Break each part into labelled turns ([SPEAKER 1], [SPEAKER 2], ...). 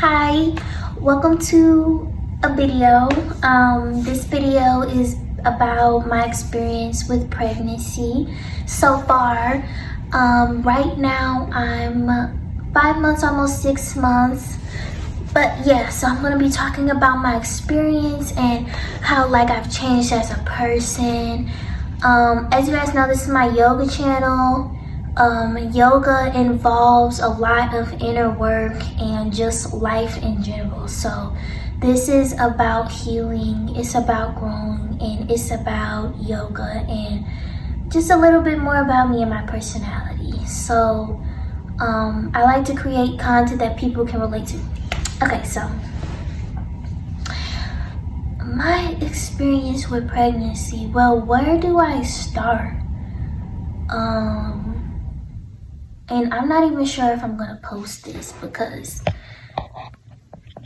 [SPEAKER 1] Hi, welcome to a video. This video is about my experience with pregnancy so far. Right now I'm 5 months, almost 6 months. But yeah, so I'm gonna be talking about my experience and how I've changed as a person. As you guys know, this is my yoga channel. Yoga involves a lot of inner work and just life in general. So this is about healing, it's about growing, and it's about yoga and just a little bit more about me and my personality. So I like to create content that people can relate to. Okay, so my experience with pregnancy, well, where do I start? And I'm not even sure if I'm gonna post this because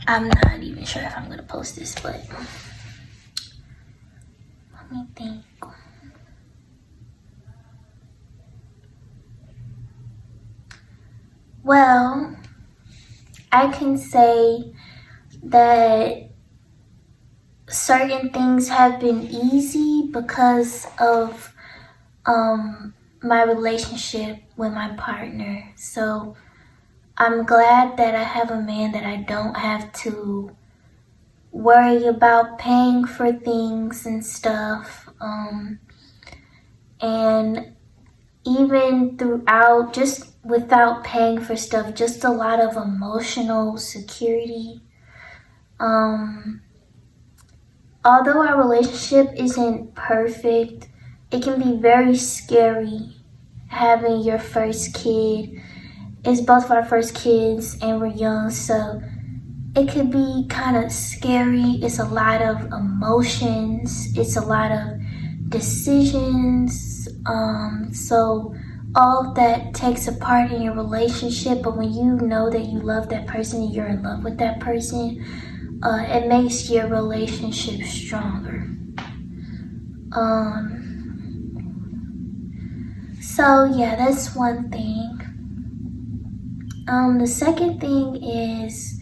[SPEAKER 1] I'm not even sure if I'm gonna post this, but let me think. Well, I can say that certain things have been easy because of my relationship with my partner. So I'm glad that I have a man that I don't have to worry about paying for things and stuff. And even throughout, just without paying for stuff, just a lot of emotional security. Although our relationship isn't perfect, it can be very scary having your first kid. It's both of our first kids and we're young, so it could be kind of scary. It's a lot of emotions. It's a lot of decisions. So all of that takes a part in your relationship, but when you know that you love that person and you're in love with that person, it makes your relationship stronger. So yeah, that's one thing. The second thing is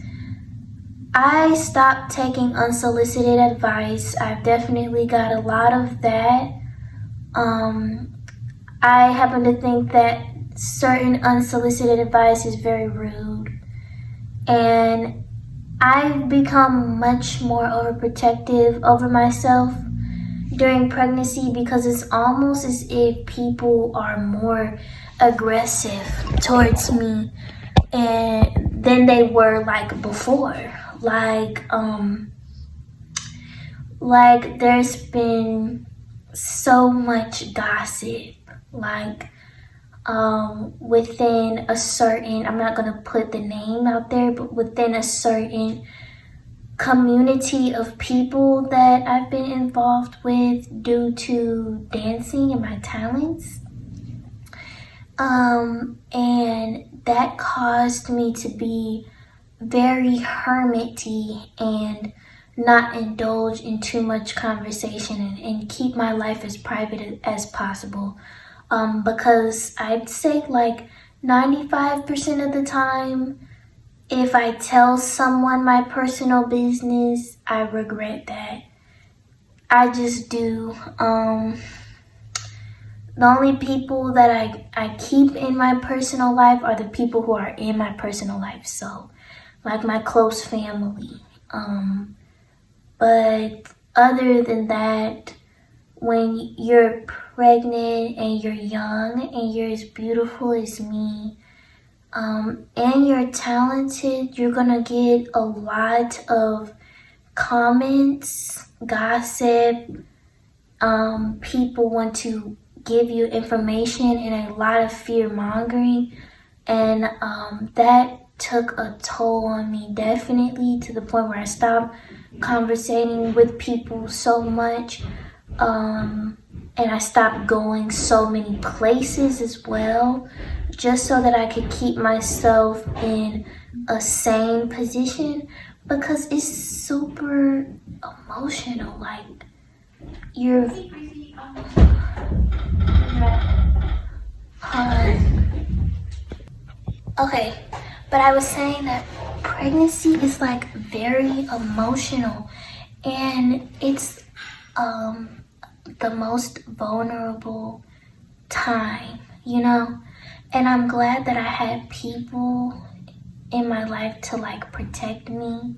[SPEAKER 1] I stopped taking unsolicited advice. I've definitely got a lot of that. I happen to think that certain unsolicited advice is very rude. And I've become much more overprotective over myself during pregnancy because it's almost as if people are more aggressive towards me than they were before. There's been so much gossip, within a certain, I'm not gonna put the name out there, but within a certain community of people that I've been involved with due to dancing and my talents. And that caused me to be very hermity and not indulge in too much conversation and keep my life as private as possible. Because I'd say 95% of the time, if I tell someone my personal business, I regret that. I just do. The only people that I keep in my personal life are the people who are in my personal life. So, my close family. But other than that, when you're pregnant and you're young and you're as beautiful as me, and you're talented, you're gonna get a lot of comments, gossip, people want to give you information and a lot of fear mongering, and that took a toll on me, definitely, to the point where I stopped conversating with people so much, and I stopped going so many places as well, just so that I could keep myself in a sane position, because it's super emotional. You're okay, but I was saying that pregnancy is like very emotional, and it's the most vulnerable time, you know? And I'm glad that I had people in my life to like protect me,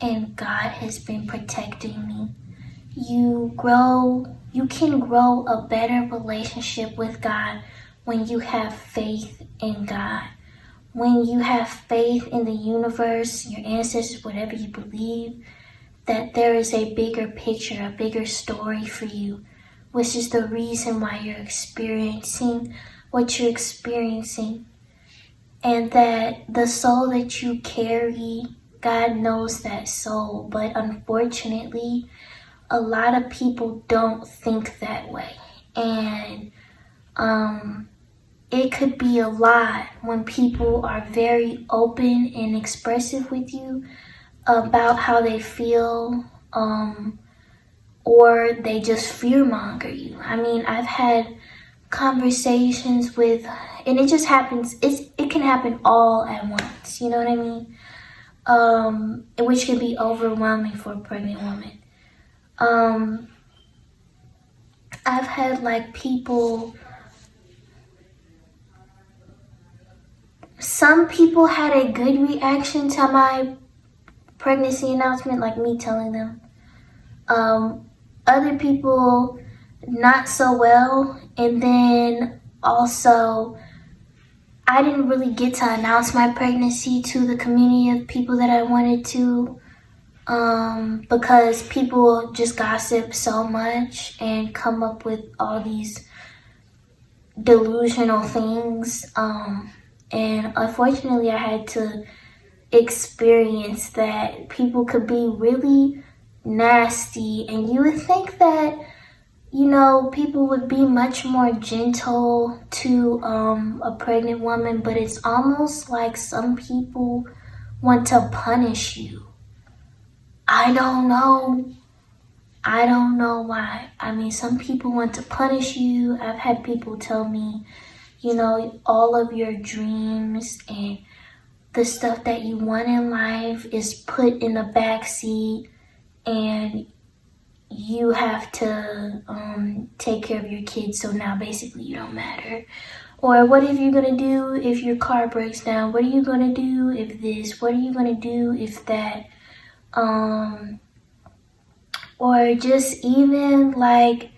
[SPEAKER 1] and God has been protecting me. You can grow a better relationship with God when you have faith in God. When you have faith in the universe, your ancestors, whatever you believe, that there is a bigger picture, a bigger story for you, which is the reason why you're experiencing what you're experiencing. And that the soul that you carry, God knows that soul, but unfortunately, a lot of people don't think that way. And it could be a lot when people are very open and expressive with you about how they feel, or they just fearmonger you. I mean, I've had conversations with, and it just happens, it can happen all at once, you know what I mean? Which can be overwhelming for a pregnant woman. I've had like people, some people had a good reaction to my pregnancy announcement, like me telling them. Other people, not so well. And then also, I didn't really get to announce my pregnancy to the community of people that I wanted to, because people just gossip so much and come up with all these delusional things. And unfortunately, I had to experience that people could be really nasty, and you would think that, you know, people would be much more gentle to a pregnant woman, but it's almost like some people want to punish you. I don't know why. I mean, some people want to punish you. I've had people tell me, you know, all of your dreams and the stuff that you want in life is put in the back seat, and you have to take care of your kids, so now basically you don't matter. Or what are you gonna do if your car breaks down? What are you gonna do if this? What are you gonna do if that? Or just even like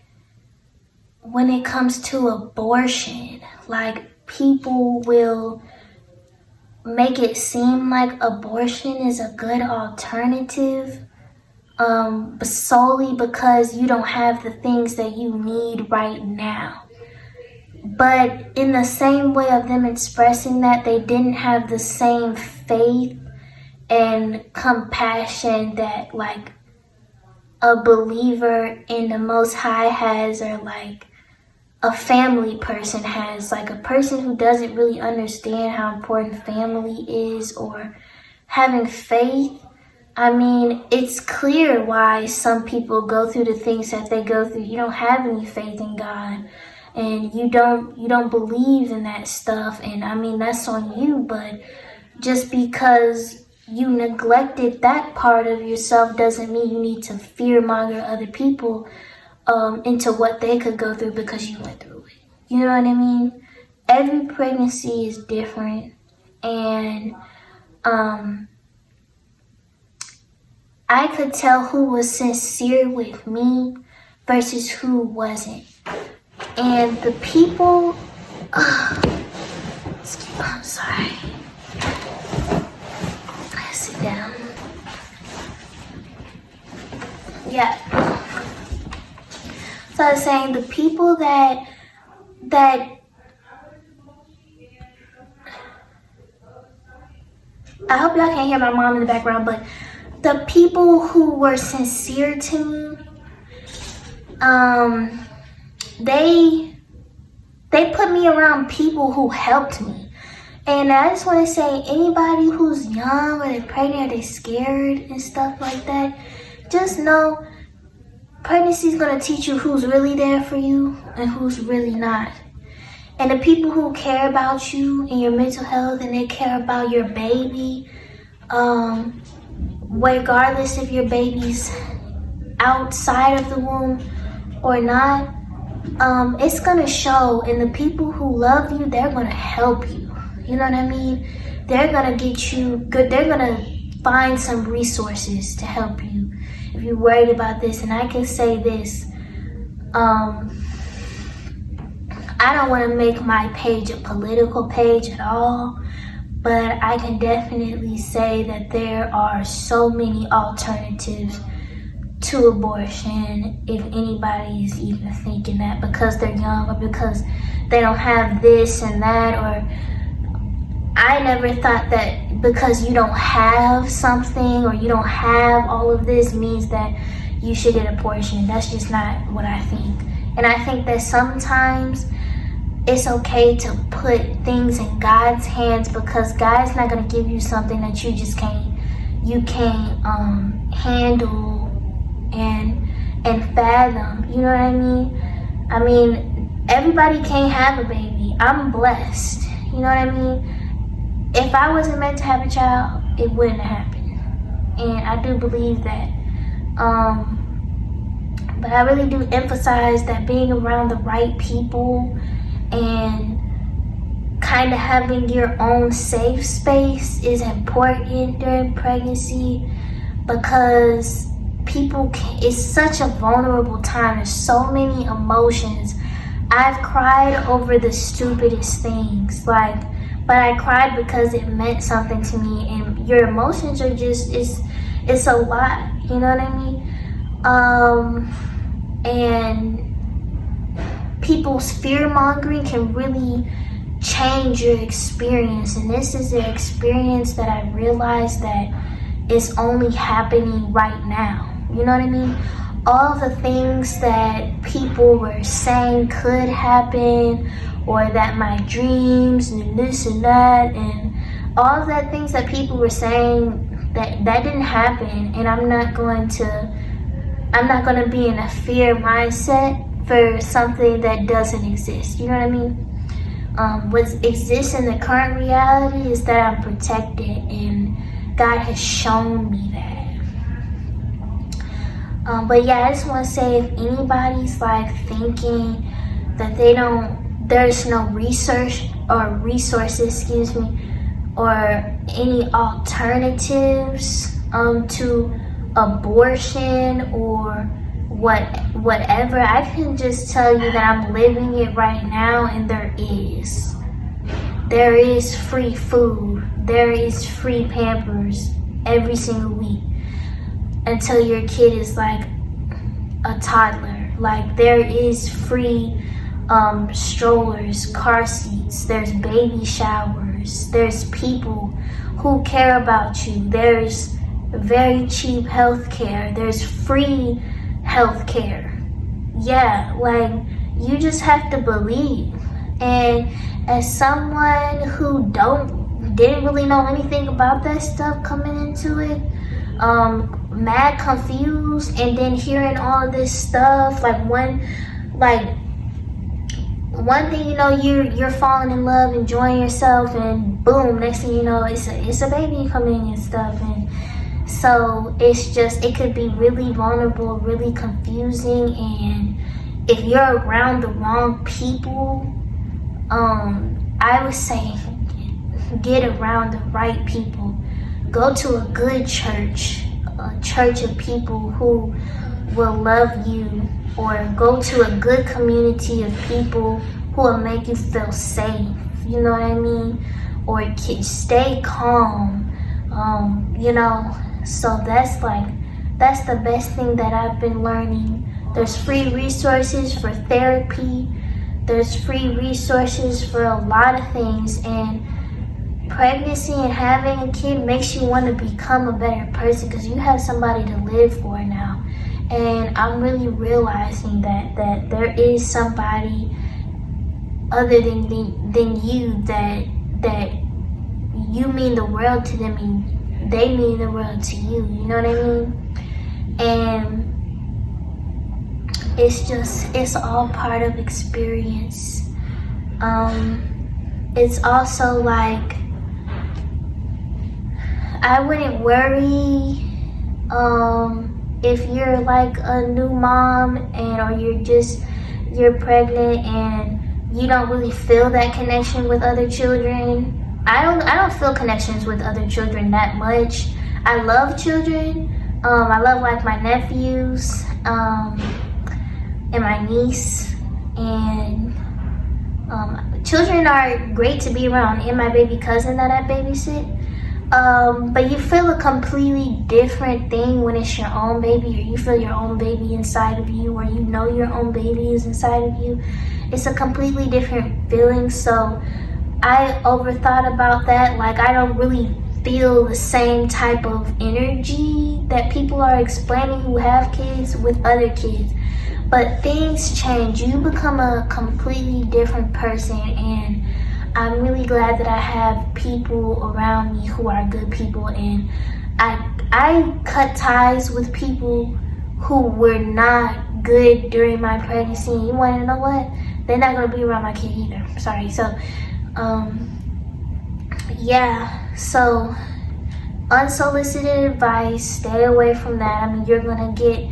[SPEAKER 1] when it comes to abortion, like people will make it seem like abortion is a good alternative, solely because you don't have the things that you need right now. But in the same way of them expressing that, they didn't have the same faith and compassion that like a believer in the Most High has, or like a family person has, like a person who doesn't really understand how important family is or having faith. I mean, it's clear why some people go through the things that they go through. You don't have any faith in God, and you don't believe in that stuff, and I mean, that's on you. But just because you neglected that part of yourself doesn't mean you need to fearmonger other people into what they could go through because you went through it. You know what I mean? Every pregnancy is different, and I could tell who was sincere with me versus who wasn't. And the people, I'm sorry. I sit down. Yeah. So I was saying the people that I hope y'all can't hear my mom in the background, but the people who were sincere to me, they put me around people who helped me. And I just want to say, anybody who's young or they're pregnant or they're scared and stuff like that, just know pregnancy is going to teach you who's really there for you and who's really not. And the people who care about you and your mental health and they care about your baby, regardless if your baby's outside of the womb or not, it's gonna show. And the people who love you, they're gonna help you. You know what I mean? They're gonna get you good. They're gonna find some resources to help you if you're worried about this. And I can say this, I don't want to make my page a political page at all, but I can definitely say that there are so many alternatives to abortion if anybody is even thinking that because they're young or because they don't have this and that. Or I never thought that because you don't have something or you don't have all of this means that you should get abortion. That's just not what I think. And I think that sometimes it's okay to put things in God's hands because God's not going to give you something that you just can't handle and fathom. You know what I mean? I mean, everybody can't have a baby. I'm blessed. You know what I mean? If I wasn't meant to have a child, it wouldn't have happened. And I do believe that. But I really do emphasize that being around the right people and kind of having your own safe space is important during pregnancy because it's such a vulnerable time. There's so many emotions. I've cried over the stupidest things, but I cried because it meant something to me, and your emotions are just, it's a lot, you know what I mean? And people's fear-mongering can really change your experience, and this is the experience that I realized that is only happening right now. You know what I mean? All the things that people were saying could happen, or that my dreams and this and that, and all of that things that people were saying that didn't happen. And I'm not going to be in a fear mindset for something that doesn't exist. You know what I mean? What exists in the current reality is that I'm protected, and God has shown me that. But yeah, I just want to say, if anybody's like thinking that there's no research or resources, or any alternatives to abortion or whatever, I can just tell you that I'm living it right now, and there is free food, there is free Pampers every single week until your kid is like a toddler. Like, there is free strollers, car seats, there's baby showers, there's people who care about you, there's very cheap healthcare, there's free healthcare. Yeah, like, you just have to believe. And as someone who didn't really know anything about that stuff coming into it, mad confused, and then hearing all of this stuff, one thing you know, you're falling in love, enjoying yourself, and boom, next thing you know, it's a baby coming and stuff. And so it could be really vulnerable, really confusing. And if you're around the wrong people, I would say get around the right people. Go to a good church, a church of people who will love you, or go to a good community of people who will make you feel safe, you know what I mean? Or stay calm, so that's the best thing that I've been learning. There's free resources for therapy, there's free resources for a lot of things, and pregnancy and having a kid makes you want to become a better person because you have somebody to live for now. And I'm really realizing that there is somebody other than you that you mean the world to them, and they mean the world to you. You know what I mean? And it's all part of experience. It's also like, I wouldn't worry if you're like a new mom or you're pregnant and you don't really feel that connection with other children. I don't feel connections with other children that much. I love children. I love like my nephews and my niece, and children are great to be around, and my baby cousin that I babysit. But you feel a completely different thing when it's your own baby, or you feel your own baby inside of you, or you know your own baby is inside of you. It's a completely different feeling. So I overthought about that. Like, I don't really feel the same type of energy that people are explaining who have kids with other kids. But things change. You become a completely different person, and I'm really glad that I have people around me who are good people, and I cut ties with people who were not good during my pregnancy. You want to know what? They're not going to be around my kid either. Sorry. So, yeah. So, unsolicited advice, stay away from that. I mean, you're going to get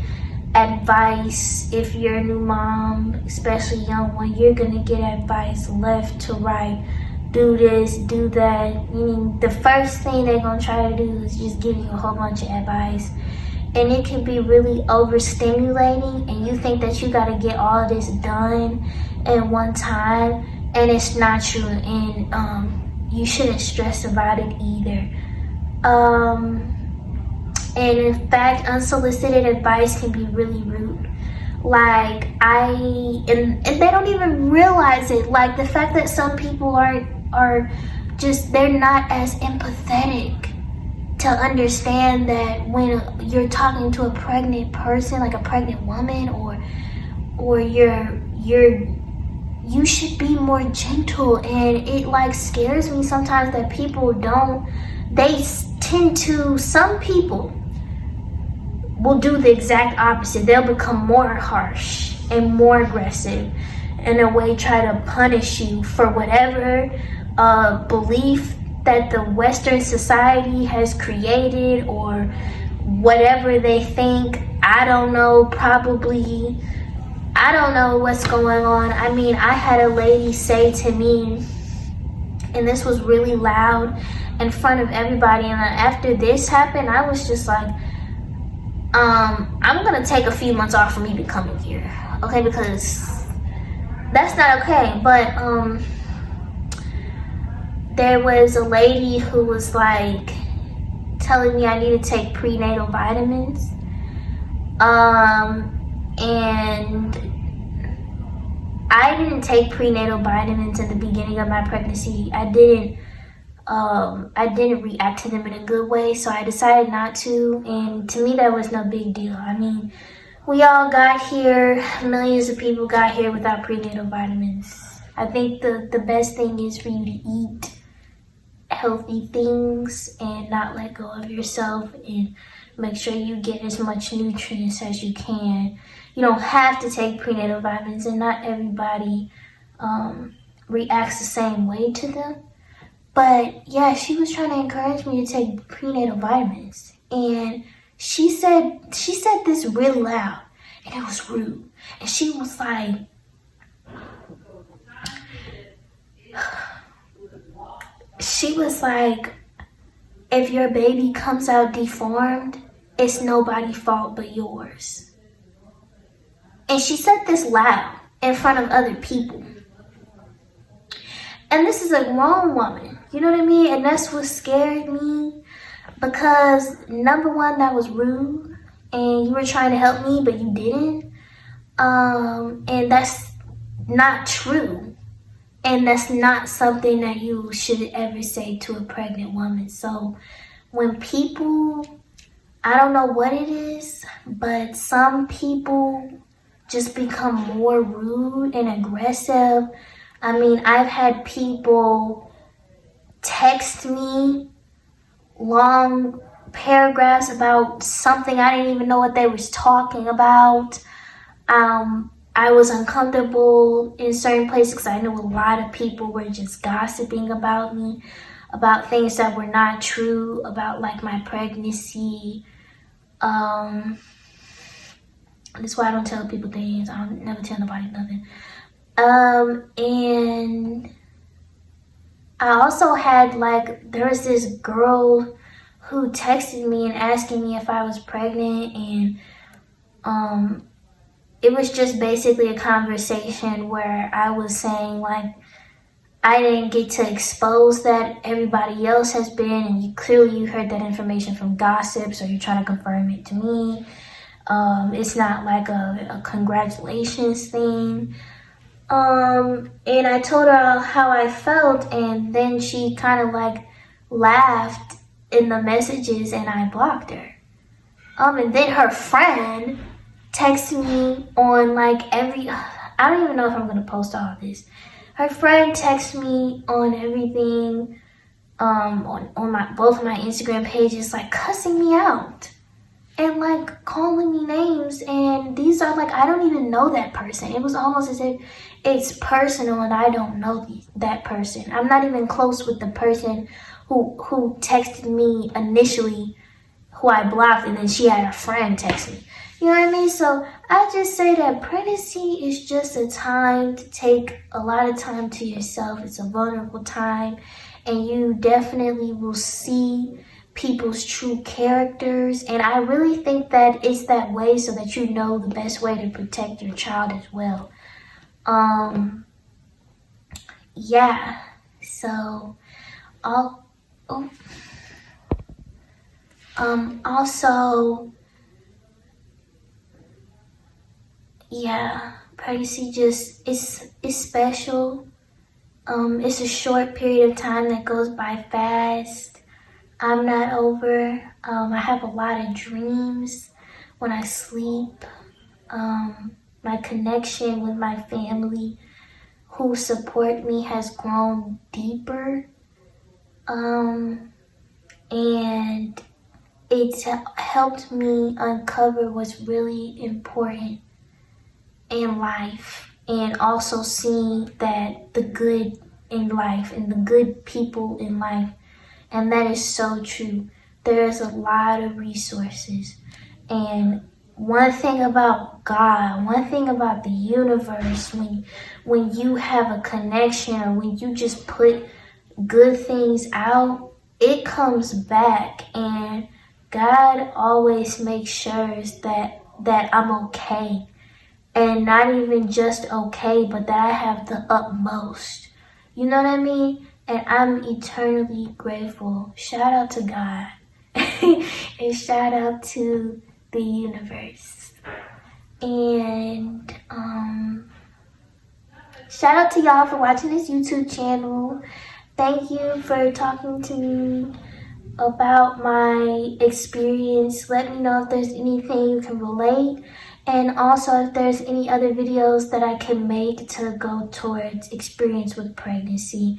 [SPEAKER 1] advice if you're a new mom, especially young one. You're gonna get advice left to right. Do this, do that. The first thing they're gonna try to do is just give you a whole bunch of advice, and it can be really overstimulating, and you think that you gotta get all of this done at one time, and it's not true. And you shouldn't stress about it either. And in fact, unsolicited advice can be really rude. Like, and they don't even realize it. Like, the fact that some people are just, they're not as empathetic to understand that when you're talking to a pregnant person, like a pregnant woman, or you should be more gentle. And it like scares me sometimes that people don't, some people will do the exact opposite. They'll become more harsh and more aggressive, in a way try to punish you for whatever belief that the Western society has created, or whatever they think. I don't know, probably. I don't know what's going on. I mean, I had a lady say to me, and this was really loud in front of everybody, and after this happened, I was just like, I'm gonna take a few months off from even coming here, okay? Because that's not okay. But there was a lady who was like telling me I need to take prenatal vitamins, and I didn't take prenatal vitamins in the beginning of my pregnancy. I didn't react to them in a good way, so I decided not to, and to me that was no big deal. I mean, we all got here, millions of people got here without prenatal vitamins. I think the best thing is for you to eat healthy things and not let go of yourself, and make sure you get as much nutrients as you can. You don't have to take prenatal vitamins, and not everybody reacts the same way to them. But yeah, she was trying to encourage me to take prenatal vitamins, and she said this really loud, and it was rude. And she was like, if your baby comes out deformed, it's nobody's fault but yours. And she said this loud in front of other people. And this is a grown woman, you know what I mean? And that's what scared me, because number one, that was rude, and you were trying to help me, but you didn't. And that's not true. And that's not something that you should ever say to a pregnant woman. So when people, I don't know what it is, but some people just become more rude and aggressive. I mean, I've had people text me long paragraphs about something I didn't even know what they was talking about. I was uncomfortable in certain places because I knew a lot of people were just gossiping about me. about things that were not true about like my pregnancy. That's why I don't tell people things. I don't never tell nobody nothing. And I also had like, there was this girl who texted me and asking me if I was pregnant, and it was just basically a conversation where I was saying like, I didn't get to expose that, everybody else has been, and you heard that information from gossip, so you're trying to confirm it to me. It's not like a congratulations thing. And I told her how I felt, and then she kind of like laughed in the messages, and I blocked her. And then her friend texted me on like I don't even know if I'm gonna post all of this. Her friend texted me on everything, on both of my Instagram pages, like cussing me out and like calling me names. And these are like, I don't even know that person. It was almost as if it's personal and I don't know that person. I'm not even close with the person who texted me initially, who I blocked, and then she had a friend text me. You know what I mean? So I just say that pregnancy is just a time to take a lot of time to yourself. It's a vulnerable time, and you definitely will see people's true characters. And I really think that it's that way so that you know the best way to protect your child as well. Yeah. So also, yeah, pregnancy just it's special. It's a short period of time that goes by fast. I'm not over. I have a lot of dreams when I sleep. My connection with my family who support me has grown deeper. And it's helped me uncover what's really important in life, and also seeing that the good in life and the good people in life. And that is so true. There's a lot of resources. And one thing about God, one thing about the universe, when you have a connection or when you just put good things out, it comes back. And God always makes sure that I'm okay. And not even just okay, but that I have the utmost. You know what I mean? And I'm eternally grateful. Shout out to God. And shout out to the universe. And shout out to y'all for watching this YouTube channel. Thank you for talking to me about my experience. Let me know if there's anything you can relate. And also if there's any other videos that I can make to go towards experience with pregnancy.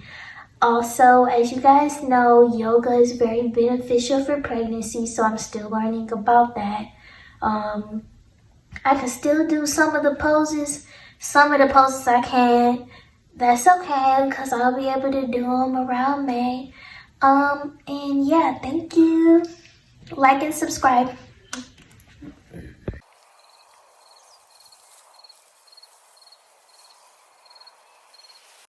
[SPEAKER 1] Also, as you guys know, yoga is very beneficial for pregnancy, so I'm still learning about that. I can still do some of the poses I can. That's okay, because I'll be able to do them around May. And yeah, thank you. Like and subscribe.